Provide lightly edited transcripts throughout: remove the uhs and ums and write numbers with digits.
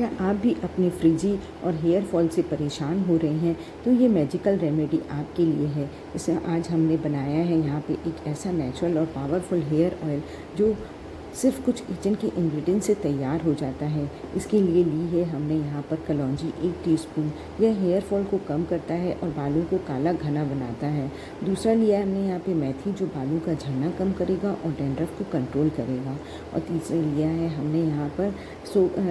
क्या आप भी अपने फ्रिजी और हेयर फॉल से परेशान हो रहे हैं तो ये मैजिकल रेमेडी आपके लिए है। इसे आज हमने बनाया है यहाँ पे एक ऐसा नेचुरल और पावरफुल हेयर ऑयल जो सिर्फ कुछ किचन के इंग्रेडिएंट से तैयार हो जाता है। इसके लिए ली है हमने यहाँ पर कलौंजी 1 टीस्पून। यह हेयर फॉल को कम करता है और बालों को काला घना बनाता है। दूसरा लिया है हमने यहाँ पे मेथी जो बालों का झड़ना कम करेगा और डैंड्रफ को कंट्रोल करेगा। और तीसरा लिया है हमने यहाँ पर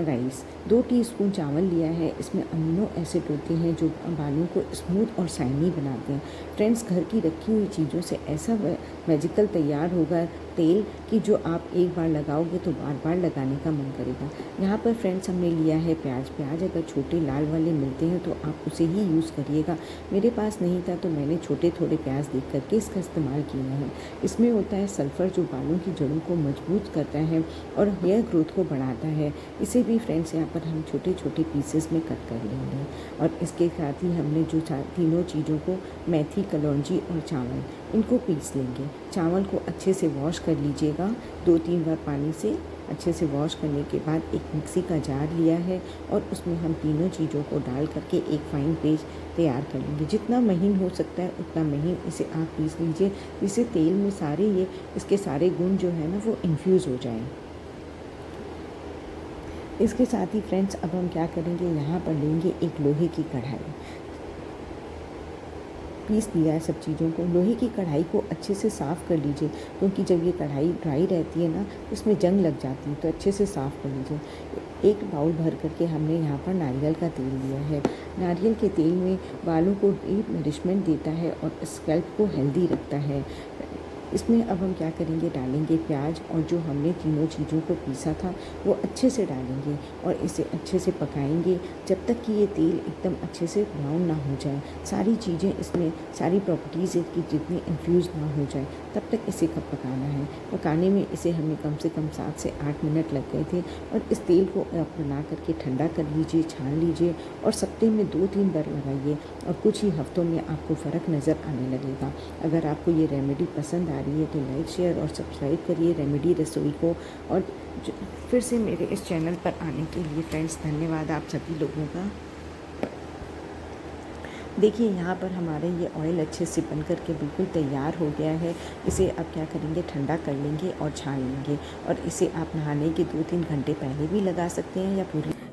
राइस 2 टीस्पून चावल लिया है। इसमें अमीनो एसिड होते हैं जो बालों को स्मूथ और शाइनी बनाते हैं। फ्रेंड्स, घर की रखी हुई चीज़ों से ऐसा मैजिकल तैयार होगा तेल कि जो आप एक बार लगाओगे तो बार बार लगाने का मन करेगा। यहाँ पर फ्रेंड्स हमने लिया है प्याज अगर छोटे लाल वाले मिलते हैं तो आप उसे ही यूज़ करिएगा। मेरे पास नहीं था तो मैंने छोटे थोड़े प्याज देख करके इसका इस्तेमाल किया है। इसमें होता है सल्फ़र जो बालों की जड़ों को मजबूत करता है और हेयर ग्रोथ को बढ़ाता है। इसे भी फ्रेंड्स यहाँ पर हम छोटे छोटे पीसेस में कट कर लेंगे। और इसके साथ ही हमने जो तीनों चीज़ों को मेथी, कलौंजी और चावल इनको पीस लेंगे। चावल को अच्छे से वॉश कर लीजिएगा 2-3 बार पानी से। अच्छे से वॉश करने के बाद एक मिक्सी का जार लिया है और उसमें हम तीनों चीज़ों को डाल करके एक फ़ाइन पेस्ट तैयार कर लेंगे। जितना महीन हो सकता है उतना महीन इसे आप पीस लीजिए, जिससे तेल में सारे इसके सारे गुण जो है ना वो इन्फ्यूज़ हो जाएं। इसके साथ ही फ्रेंड्स अब हम क्या करेंगे, यहाँ पर लेंगे एक लोहे की कढ़ाई। पीस दिया है सब चीज़ों को। लोहे की कढ़ाई को अच्छे से साफ़ कर लीजिए, क्योंकि जब ये कढ़ाई ड्राई रहती है ना उसमें जंग लग जाती है, तो अच्छे से साफ़ कर लीजिए। एक बाउल भर करके हमने यहाँ पर नारियल का तेल लिया है। नारियल के तेल में बालों को डीप नरिशमेंट देता है और स्कैल्प को हेल्दी रखता है। इसमें अब हम क्या करेंगे, डालेंगे प्याज और जो हमने तीनों चीज़ों को पीसा था वो अच्छे से डालेंगे और इसे अच्छे से पकाएंगे जब तक कि ये तेल एकदम अच्छे से ब्राउन ना हो जाए। सारी चीज़ें इसमें सारी प्रॉपर्टीज़ इसकी जितनी इन्फ्यूज़ ना हो जाए तब तक इसे कब पकाना है। पकाने में इसे हमें कम से कम 7 से 8 मिनट लग गए थे। और इस तेल को आप बना करके ठंडा कर लीजिए, छान लीजिए और सप्ताह में 2-3 बार लगाइए और कुछ ही हफ्तों में आपको फ़र्क नज़र आने लगेगा। अगर आपको ये रेमेडी पसंद आ रही है तो लाइक, शेयर और सब्सक्राइब करिए रेमेडी रसोई को। और फिर से मेरे इस चैनल पर आने के लिए फ्रेंड्स धन्यवाद आप सभी लोगों का। देखिए यहाँ पर हमारे ये ऑयल अच्छे से बन कर के बिल्कुल तैयार हो गया है। इसे अब क्या करेंगे, ठंडा कर लेंगे और छान लेंगे। और इसे आप नहाने के 2-3 घंटे पहले भी लगा सकते हैं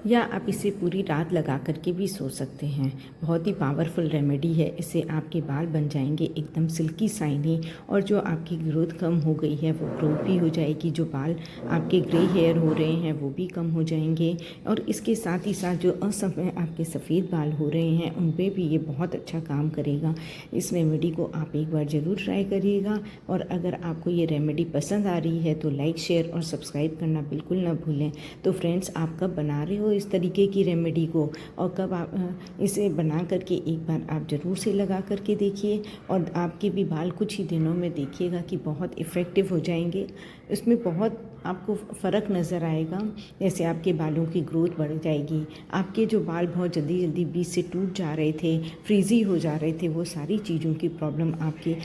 या आप इसे पूरी रात लगा करके भी सो सकते हैं। बहुत ही पावरफुल रेमेडी है। इससे आपके बाल बन जाएंगे एकदम सिल्की शाइनी और जो आपकी ग्रोथ कम हो गई है वो ग्रोथ भी हो जाएगी। जो बाल आपके ग्रे हेयर हो रहे हैं वो भी कम हो जाएंगे। और इसके साथ ही साथ जो असमय आपके सफ़ेद बाल हो रहे हैं उन पर भी ये बहुत अच्छा काम करेगा। इस रेमेडी को आप एक बार ज़रूर ट्राई करिएगा। और अगर आपको ये रेमेडी पसंद आ रही है तो लाइक, शेयर और सब्सक्राइब करना बिल्कुल ना भूलें। तो फ्रेंड्स, आप कब बना रहे हो इस तरीके की रेमेडी को और कब आप इसे बना करके एक बार आप ज़रूर से लगा करके देखिए और आपके भी बाल कुछ ही दिनों में देखिएगा कि बहुत इफ़ेक्टिव हो जाएंगे। इसमें बहुत आपको फ़र्क नज़र आएगा। जैसे आपके बालों की ग्रोथ बढ़ जाएगी, आपके जो बाल बहुत जल्दी जल्दी बीच से टूट जा रहे थे, फ्रीजी हो जा रहे थे, वो सारी चीज़ों की प्रॉब्लम आपके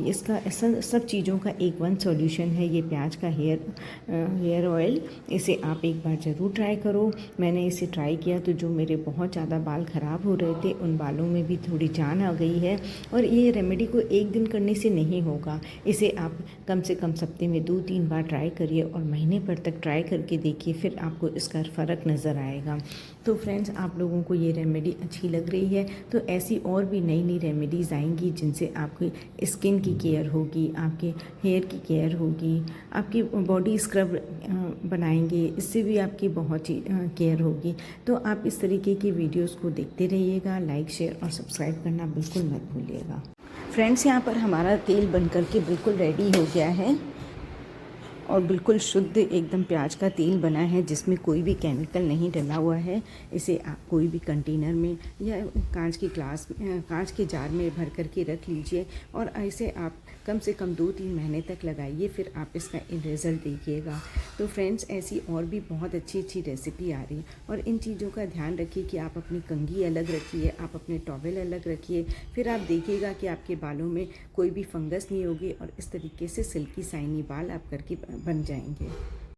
इसका सब चीज़ों का एक वन सॉल्यूशन है ये प्याज का हेयर ऑयल। इसे आप एक बार ज़रूर ट्राई करो। मैंने इसे ट्राई किया तो जो मेरे बहुत ज़्यादा बाल ख़राब हो रहे थे उन बालों में भी थोड़ी जान आ गई है। और ये रेमेडी को एक दिन करने से नहीं होगा। इसे आप कम से कम सप्ताह में 2-3 बार ट्राई करिए और महीने भर तक ट्राई करके देखिए, फिर आपको इसका फ़र्क नज़र आएगा। तो फ्रेंड्स, आप लोगों को ये रेमेडी अच्छी लग रही है तो ऐसी और भी नई नई रेमेडीज़ आएंगी जिनसे आपकी स्किन की केयर होगी, आपके हेयर की केयर होगी, आपकी बॉडी स्क्रब बनाएंगे, इससे भी आपकी बहुत ही केयर होगी। तो आप इस तरीके की वीडियोस को देखते रहिएगा। लाइक, शेयर और सब्सक्राइब करना बिल्कुल मत भूलिएगा। फ्रेंड्स, यहाँ पर हमारा तेल बन करके बिल्कुल रेडी हो गया है और बिल्कुल शुद्ध एकदम प्याज का तेल बना है जिसमें कोई भी केमिकल नहीं डला हुआ है। इसे आप कोई भी कंटेनर में या कांच के जार में भर करके रख लीजिए और ऐसे आप कम से कम 2-3 महीने तक लगाइए, फिर आप इसका रिज़ल्ट देखिएगा। तो फ्रेंड्स, ऐसी और भी बहुत अच्छी अच्छी रेसिपी आ रही और इन चीज़ों का ध्यान रखिए कि आप अपनी कंघी अलग रखिए, आप अपने टॉवेल अलग रखिए, फिर आप देखिएगा कि आपके बालों में कोई भी फंगस नहीं होगी और इस तरीके से सिल्की शाइनी बाल आप करके बन जाएंगे।